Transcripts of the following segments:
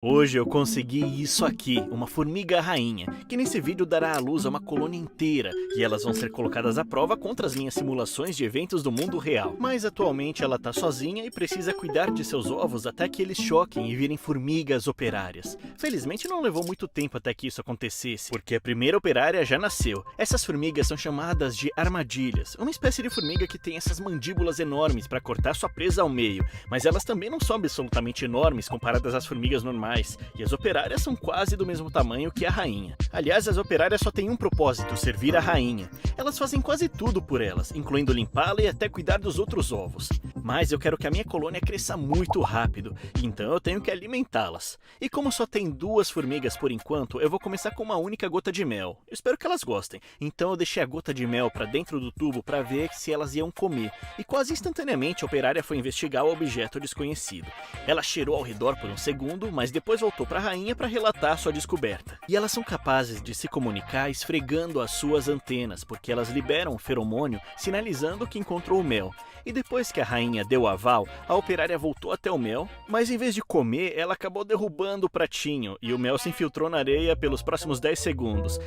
Hoje eu consegui isso aqui, uma formiga rainha, que nesse vídeo dará à luz a uma colônia inteira, e elas vão ser colocadas à prova contra as minhas simulações de eventos do mundo real. Mas atualmente ela tá sozinha e precisa cuidar de seus ovos até que eles choquem e virem formigas operárias. Felizmente não levou muito tempo até que isso acontecesse, porque a primeira operária já nasceu. Essas formigas são chamadas de armadilhas, uma espécie de formiga que tem essas mandíbulas enormes para cortar sua presa ao meio, mas elas também não são absolutamente enormes comparadas às formigas normais. E as operárias são quase do mesmo tamanho que a rainha. Aliás, as operárias só têm um propósito: servir a rainha. Elas fazem quase tudo por elas, incluindo limpá-la e até cuidar dos outros ovos. Mas eu quero que a minha colônia cresça muito rápido, então eu tenho que alimentá-las. E como só tem duas formigas por enquanto, eu vou começar com uma única gota de mel. Eu espero que elas gostem. Então eu deixei a gota de mel para dentro do tubo para ver se elas iam comer. E quase instantaneamente a operária foi investigar o objeto desconhecido. Ela cheirou ao redor por um segundo, mas depois voltou para a rainha para relatar sua descoberta. E elas são capazes de se comunicar esfregando as suas antenas, porque elas liberam um feromônio sinalizando que encontrou o mel. E depois que a rainha deu o aval, a operária voltou até o mel, mas em vez de comer, ela acabou derrubando o pratinho e o mel se infiltrou na areia pelos próximos 10 segundos.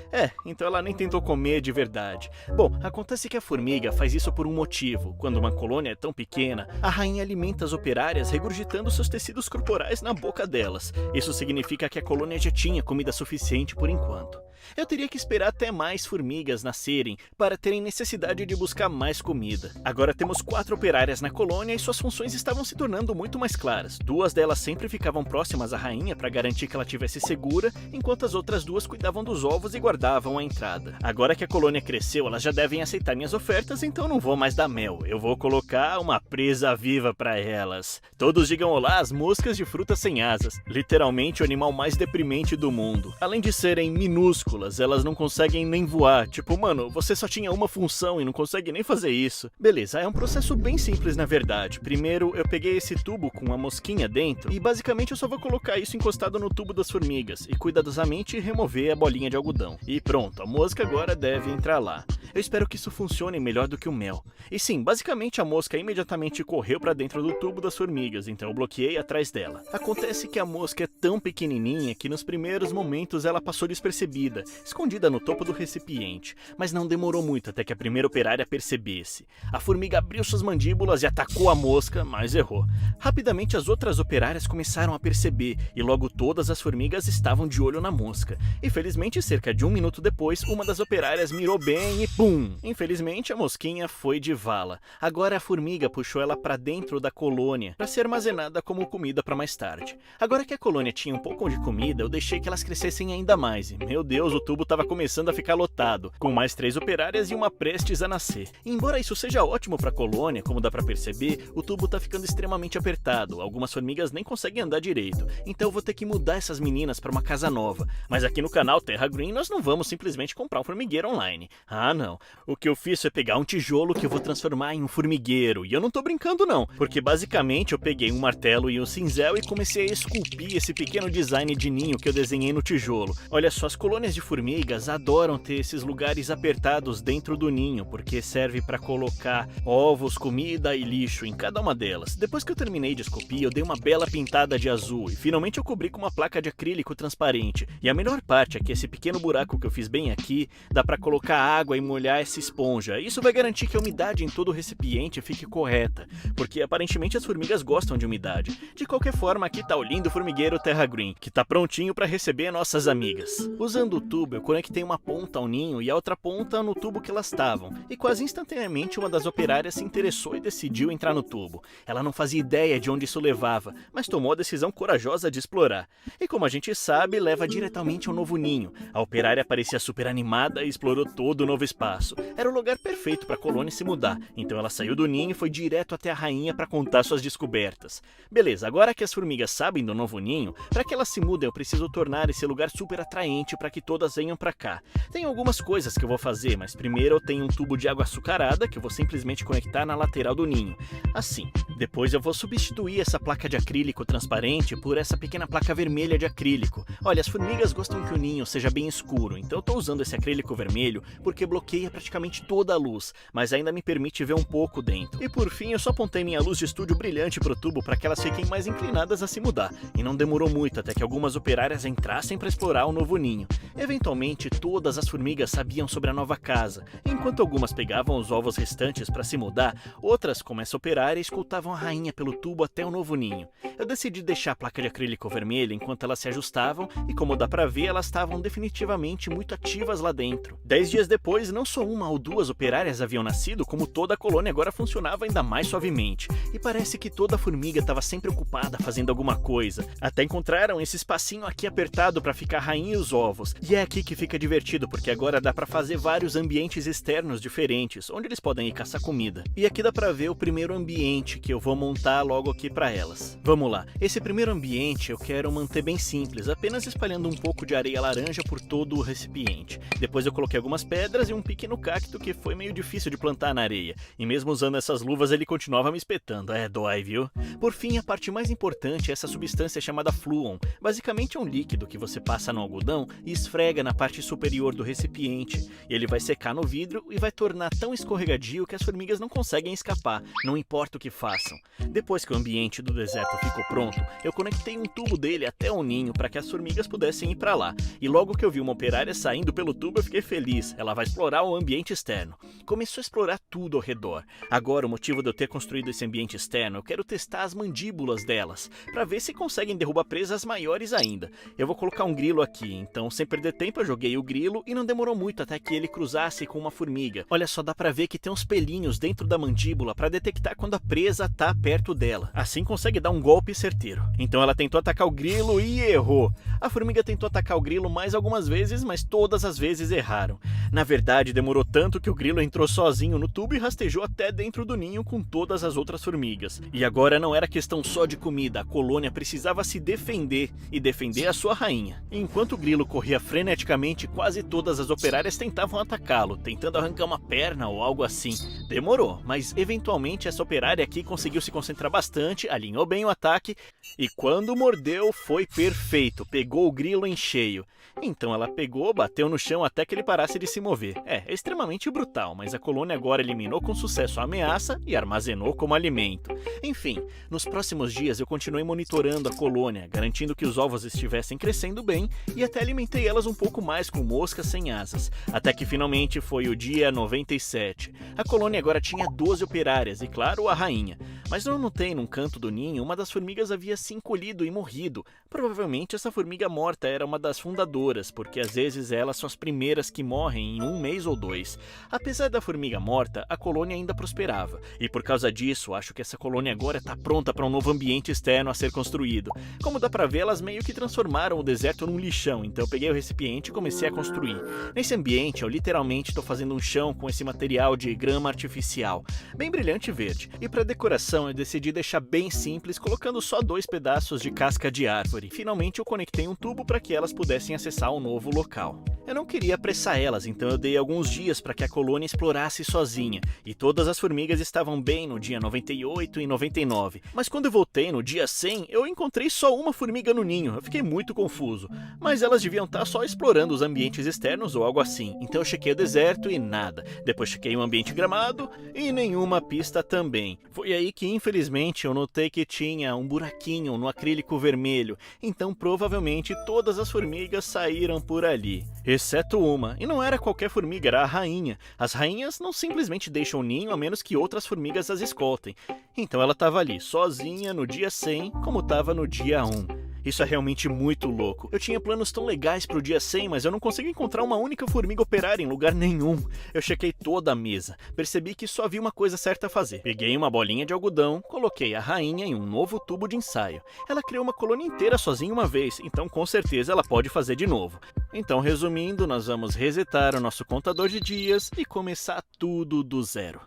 Então ela nem tentou comer de verdade. Bom, acontece que a formiga faz isso por um motivo. Quando uma colônia é tão pequena, a rainha alimenta as operárias regurgitando seus tecidos corporais na boca delas. Isso significa que a colônia já tinha comida suficiente por enquanto. Eu teria que esperar até mais formigas nascerem para terem necessidade de buscar mais comida. Agora temos 4 operárias na colônia e suas funções estavam se tornando muito mais claras. 2 delas sempre ficavam próximas à rainha para garantir que ela estivesse segura, enquanto as outras 2 cuidavam dos ovos e guardavam a entrada. Agora que a colônia cresceu, elas já devem aceitar minhas ofertas, então não vou mais dar mel. Eu vou colocar uma presa viva para elas. Todos digam olá às moscas de frutas sem asas. Literalmente o animal mais deprimente do mundo. Além de serem minúsculas, elas não conseguem nem voar. Tipo, mano, você só tinha uma função e não consegue nem fazer isso. Beleza, é um processo bem simples na verdade. Primeiro, eu peguei esse tubo com uma mosquinha dentro e basicamente eu só vou colocar isso encostado no tubo das formigas e cuidadosamente remover a bolinha de algodão. E pronto, a mosca agora deve entrar lá. Eu espero que isso funcione melhor do que o mel. E sim, basicamente a mosca imediatamente correu para dentro do tubo das formigas, então eu bloqueei atrás dela. Acontece que a mosca é tão pequenininha que nos primeiros momentos ela passou despercebida, escondida no topo do recipiente, mas não demorou muito até que a primeira operária percebesse. A formiga abriu suas mandíbulas e atacou a mosca, mas errou. Rapidamente as outras operárias começaram a perceber e logo todas as formigas estavam de olho na mosca. Infelizmente, cerca de 1 minuto depois, uma das operárias mirou bem e pum! Infelizmente a mosquinha foi de vala. Agora a formiga puxou ela para dentro da colônia para ser armazenada como comida para mais tarde. Agora que a colônia tinha um pouco de comida, eu deixei que elas crescessem ainda mais e, meu Deus, o tubo estava começando a ficar lotado, com mais 3 operárias e uma prestes a nascer. E embora isso seja ótimo para a colônia, como dá para perceber, o tubo está ficando extremamente apertado, algumas formigas nem conseguem andar direito, então eu vou ter que mudar essas meninas para uma casa nova. Mas aqui no canal Terra Green nós não vamos simplesmente comprar um formigueiro online. Ah não, o que eu fiz foi pegar um tijolo que eu vou transformar em um formigueiro, e eu não tô brincando não, porque basicamente eu peguei um martelo e um cinzel e comecei a esculpir esse pequeno design de ninho que eu desenhei no tijolo. Olha só, as colônias de formigas adoram ter esses lugares apertados dentro do ninho, porque serve para colocar ovos, comida e lixo em cada uma delas. Depois que eu terminei de esculpir, eu dei uma bela pintada de azul e finalmente eu cobri com uma placa de acrílico transparente. E a melhor parte é que esse pequeno buraco que eu fiz bem aqui, dá para colocar água e molhar essa esponja. Isso vai garantir que a umidade em todo o recipiente fique correta, porque aparentemente as formigas gostam de umidade. De qualquer forma, aqui tá o lindo formigueiro Terra Green, que tá prontinho para receber nossas amigas. Usando o tubo, eu conectei uma ponta ao ninho e a outra ponta no tubo que elas estavam, e quase instantaneamente uma das operárias se interessou e decidiu entrar no tubo. Ela não fazia ideia de onde isso levava, mas tomou a decisão corajosa de explorar. E como a gente sabe, leva diretamente ao novo ninho. A operária parecia super animada e explorou todo o novo espaço. Era o lugar perfeito para a colônia se mudar, então ela saiu do ninho e foi direto até a rainha para contar suas descobertas. Beleza, agora que as formigas sabem do novo ninho, para que elas se mudem eu preciso tornar esse lugar super atraente para que todos todas venham pra cá. Tem algumas coisas que eu vou fazer, mas primeiro eu tenho um tubo de água açucarada que eu vou simplesmente conectar na lateral do ninho. Assim. Depois eu vou substituir essa placa de acrílico transparente por essa pequena placa vermelha de acrílico. Olha, as formigas gostam que o ninho seja bem escuro, então eu tô usando esse acrílico vermelho porque bloqueia praticamente toda a luz, mas ainda me permite ver um pouco dentro. E por fim, eu só apontei minha luz de estúdio brilhante pro tubo para que elas fiquem mais inclinadas a se mudar, e não demorou muito até que algumas operárias entrassem para explorar o novo ninho. Eventualmente, todas as formigas sabiam sobre a nova casa. Enquanto algumas pegavam os ovos restantes para se mudar, outras, como essa operária, escutavam a rainha pelo tubo até o novo ninho. Eu decidi deixar a placa de acrílico vermelha enquanto elas se ajustavam e, como dá pra ver, elas estavam definitivamente muito ativas lá dentro. 10 dias depois, não só uma ou duas operárias haviam nascido, como toda a colônia agora funcionava ainda mais suavemente. E parece que toda formiga estava sempre ocupada fazendo alguma coisa. Até encontraram esse espacinho aqui apertado para ficar a rainha e os ovos. E é aqui que fica divertido, porque agora dá pra fazer vários ambientes externos diferentes, onde eles podem ir caçar comida. E aqui dá pra ver o primeiro ambiente que eu vou montar logo aqui para elas. Vamos lá, esse primeiro ambiente eu quero manter bem simples, apenas espalhando um pouco de areia laranja por todo o recipiente. Depois eu coloquei algumas pedras e um pequeno cacto que foi meio difícil de plantar na areia, e mesmo usando essas luvas ele continuava me espetando, dói, viu? Por fim, a parte mais importante é essa substância chamada fluon. Basicamente é um líquido que você passa no algodão e esfrega na parte superior do recipiente. Ele vai secar no vidro e vai tornar tão escorregadio que as formigas não conseguem escapar, não importa o que façam. Depois que o ambiente do deserto ficou pronto, eu conectei um tubo dele até o ninho para que as formigas pudessem ir para lá. E logo que eu vi uma operária saindo pelo tubo, eu fiquei feliz. Ela vai explorar o ambiente externo. Começou a explorar tudo ao redor. Agora, o motivo de eu ter construído esse ambiente externo, eu quero testar as mandíbulas delas, para ver se conseguem derrubar presas maiores ainda. Eu vou colocar um grilo aqui, então sem perder tempo eu joguei o grilo e não demorou muito até que ele cruzasse com uma formiga. Olha só, dá para ver que tem uns pelinhos dentro da mandíbula para detectar quando a presa tá perto dela. Assim consegue dar um golpe certeiro. Então ela tentou atacar o grilo e errou. A formiga tentou atacar o grilo mais algumas vezes, mas todas as vezes erraram. Na verdade, demorou tanto que o grilo entrou sozinho no tubo e rastejou até dentro do ninho com todas as outras formigas. E agora não era questão só de comida, a colônia precisava se defender e defender a sua rainha. Enquanto o grilo corria freneticamente, quase todas as operárias tentavam atacá-lo, tentando arrancar uma perna ou algo assim. Demorou, mas eventualmente essa operária aqui conseguiu se concentrar bastante, alinhou bem o ataque e quando mordeu foi perfeito, pegou o grilo em cheio. Então ela pegou, bateu no chão até que ele parasse de se mover. É extremamente brutal, mas a colônia agora eliminou com sucesso a ameaça e armazenou como alimento. Enfim, nos próximos dias eu continuei monitorando a colônia, garantindo que os ovos estivessem crescendo bem e até alimentei elas um pouco mais com moscas sem asas. Até que finalmente foi o dia 97. A colônia agora tinha 12 operárias e, claro, a rainha. Mas eu notei num canto do ninho uma das formigas havia se encolhido e morrido. Provavelmente essa formiga morta era uma das fundadoras, porque às vezes elas são as primeiras que morrem em um mês ou dois. Apesar da formiga morta, a colônia ainda prosperava. E por causa disso, acho que essa colônia agora está pronta para um novo ambiente externo a ser construído. Como dá pra ver, elas meio que transformaram o deserto num lixão, então eu peguei o recipiente e comecei a construir. Nesse ambiente, eu literalmente estou fazendo um chão com esse material de grama artificial, bem brilhante e verde. E para decoração, eu decidi deixar bem simples, colocando só 2 pedaços de casca de árvore. Finalmente, eu conectei um tubo para que elas pudessem acessar o novo local. Eu não queria apressar elas, então eu dei alguns dias para que a colônia explorasse sozinha, e todas as formigas estavam bem no dia 98 e 99. Mas quando eu voltei no dia 100, eu encontrei só uma formiga no ninho. Eu fiquei muito confuso, mas elas deviam estar só explorando os ambientes externos ou algo assim. Então eu chequei o deserto e nada. Depois chequei o ambiente gramado e nenhuma pista também. Foi aí que infelizmente eu notei que tinha um buraquinho no acrílico vermelho, então provavelmente todas as formigas saíram por ali. Exceto uma, e não era qualquer formiga, era a rainha. As rainhas não simplesmente deixam o ninho a menos que outras formigas as escoltem. Então ela estava ali, sozinha no dia 100, como estava no dia 1. Isso é realmente muito louco. Eu tinha planos tão legais pro dia 100, mas eu não consigo encontrar uma única formiga operária em lugar nenhum. Eu chequei toda a mesa, percebi que só havia uma coisa certa a fazer. Peguei uma bolinha de algodão, coloquei a rainha em um novo tubo de ensaio. Ela criou uma colônia inteira sozinha uma vez, então com certeza ela pode fazer de novo. Então, resumindo, nós vamos resetar o nosso contador de dias e começar tudo do zero.